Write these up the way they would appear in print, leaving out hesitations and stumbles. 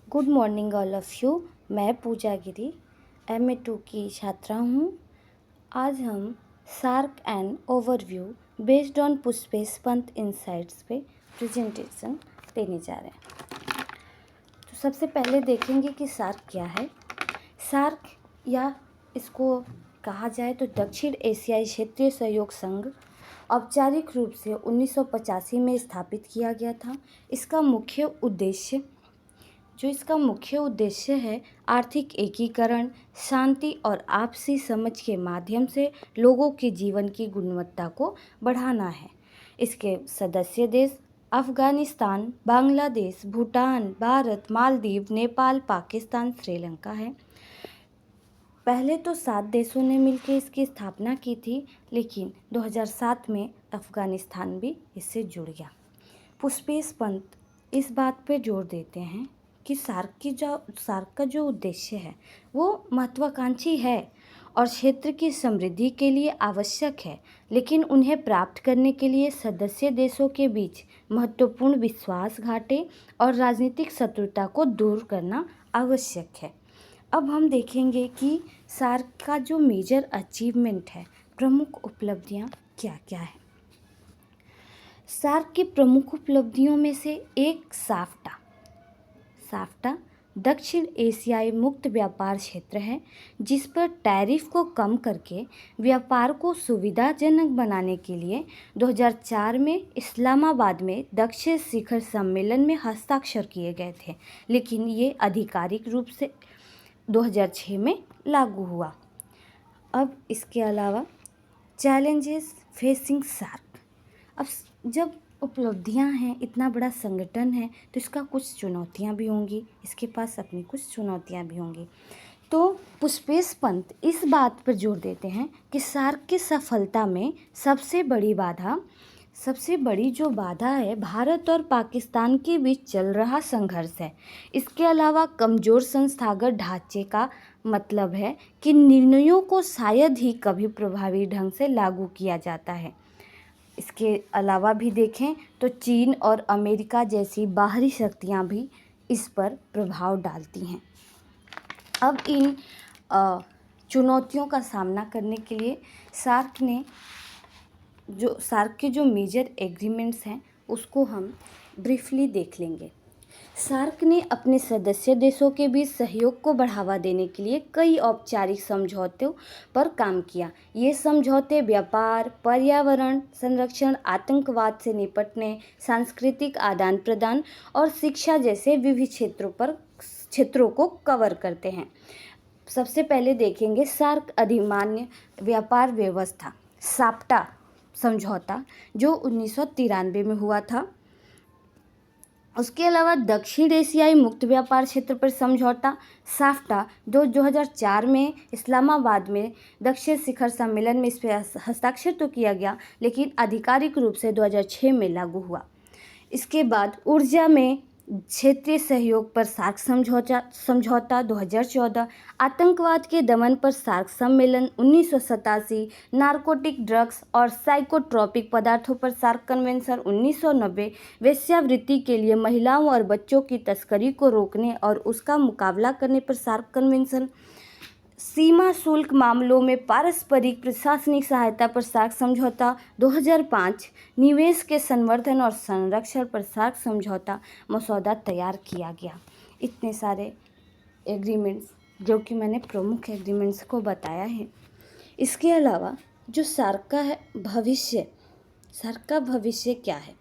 Good morning all of you. मैं Pooja Giri MA2 की छात्रा हूँ। आज हम SAARC and overview based on Pushpesh Pant insights पे प्रेजेंटेशन देने जा रहे हैं। तो सबसे पहले देखेंगे कि सार्क क्या है। सार्क या इसको कहा जाए तो दक्षिण एशियाई क्षेत्रीय सहयोग संघ औपचारिक रूप से 1985 में स्थापित किया गया था। इसका मुख्य उद्देश्य है आर्थिक एकीकरण, शांति और आपसी समझ के माध्यम से लोगों के जीवन की गुणवत्ता को बढ़ाना है। इसके सदस्य देश अफ़गानिस्तान, बांग्लादेश, भूटान, भारत, मालदीव, नेपाल, पाकिस्तान, श्रीलंका है। पहले तो 7 देशों ने मिलकर इसकी स्थापना की थी, लेकिन 2007 में अफ़गानिस्तान भी इससे जुड़ गया। पुष्पेश पंत इस बात पे जोर देते हैं कि सार्क का जो उद्देश्य है वो महत्वाकांक्षी है और क्षेत्र की समृद्धि के लिए आवश्यक है, लेकिन उन्हें प्राप्त करने के लिए सदस्य देशों के बीच महत्वपूर्ण विश्वासघाटे और राजनीतिक शत्रुता को दूर करना आवश्यक है। अब हम देखेंगे कि सार्क का जो मेजर अचीवमेंट है, प्रमुख उपलब्धियां क्या क्या है। सार्क की प्रमुख उपलब्धियों में से एक साफ्टा दक्षिण एशियाई मुक्त व्यापार क्षेत्र है, जिस पर टैरिफ को कम करके व्यापार को सुविधाजनक बनाने के लिए 2004 में इस्लामाबाद में दक्षिण शिखर सम्मेलन में हस्ताक्षर किए गए थे, लेकिन ये आधिकारिक रूप से 2006 में लागू हुआ। अब इसके अलावा चैलेंजेस फेसिंग सार्क। अब जब उपलब्धियां हैं, इतना बड़ा संगठन है, तो इसका कुछ चुनौतियां भी होंगी, इसके पास अपनी कुछ चुनौतियां भी होंगी। तो पुष्पेश पंत इस बात पर जोर देते हैं कि सार्क की सफलता में सबसे बड़ी जो बाधा है, भारत और पाकिस्तान के बीच चल रहा संघर्ष है। इसके अलावा कमज़ोर संस्थागत ढांचे का मतलब है कि निर्णयों को शायद ही कभी प्रभावी ढंग से लागू किया जाता है। इसके अलावा भी देखें तो चीन और अमेरिका जैसी बाहरी शक्तियां भी इस पर प्रभाव डालती हैं। अब इन चुनौतियों का सामना करने के लिए सार्क के जो मेजर एग्रीमेंट्स हैं उसको हम ब्रीफली देख लेंगे। सार्क ने अपने सदस्य देशों के बीच सहयोग को बढ़ावा देने के लिए कई औपचारिक समझौतों पर काम किया। ये समझौते व्यापार, पर्यावरण संरक्षण, आतंकवाद से निपटने, सांस्कृतिक आदान प्रदान और शिक्षा जैसे विविध क्षेत्रों को कवर करते हैं। सबसे पहले देखेंगे सार्क अधिमान्य व्यापार व्यवस्था साप्टा समझौता, जो 1993 में हुआ था। उसके अलावा दक्षिण एशियाई मुक्त व्यापार क्षेत्र पर समझौता साफ्टा, जो 2004 में इस्लामाबाद में दक्षिण शिखर सम्मेलन में इस पर हस्ताक्षर तो किया गया, लेकिन आधिकारिक रूप से 2006 में लागू हुआ। इसके बाद ऊर्जा में क्षेत्रीय सहयोग पर सार्क समझौता 2014, आतंकवाद के दमन पर सार्क सम्मेलन 1987, नारकोटिक ड्रग्स और साइकोट्रोपिक पदार्थों पर सार्क कन्वेंशन 1990, वेश्यावृत्ति के लिए महिलाओं और बच्चों की तस्करी को रोकने और उसका मुकाबला करने पर सार्क कन्वेंशन, सीमा शुल्क मामलों में पारस्परिक प्रशासनिक सहायता पर सार्क समझौता 2005, निवेश के संवर्धन और संरक्षण पर सार्क समझौता मसौदा तैयार किया गया। इतने सारे एग्रीमेंट्स जो कि मैंने प्रमुख एग्रीमेंट्स को बताया है। इसके अलावा जो सार्क का भविष्य क्या है,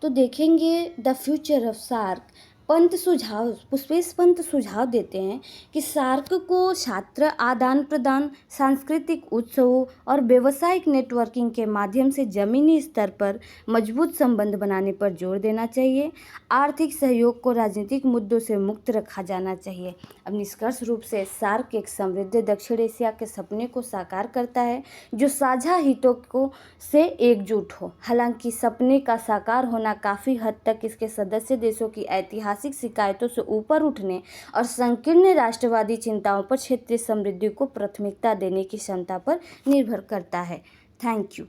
तो देखेंगे the future of SAARC. Pushpesh Pant सुझाव देते हैं कि सार्क को छात्र आदान प्रदान, सांस्कृतिक उत्सवों और व्यावसायिक नेटवर्किंग के माध्यम से जमीनी स्तर पर मजबूत संबंध बनाने पर जोर देना चाहिए। आर्थिक सहयोग को राजनीतिक मुद्दों से मुक्त रखा जाना चाहिए। अब निष्कर्ष रूप से सार्क एक समृद्ध दक्षिण एशिया के सपने को साकार करता है, जो साझा हितों से एकजुट हो। हालांकि सपने का साकार होना काफ़ी हद तक इसके सदस्य देशों की ऐतिहासिक शिकायतों से ऊपर उठने और संकीर्ण राष्ट्रवादी चिंताओं पर क्षेत्रीय समृद्धि को प्राथमिकता देने की क्षमता पर निर्भर करता है। Thank you.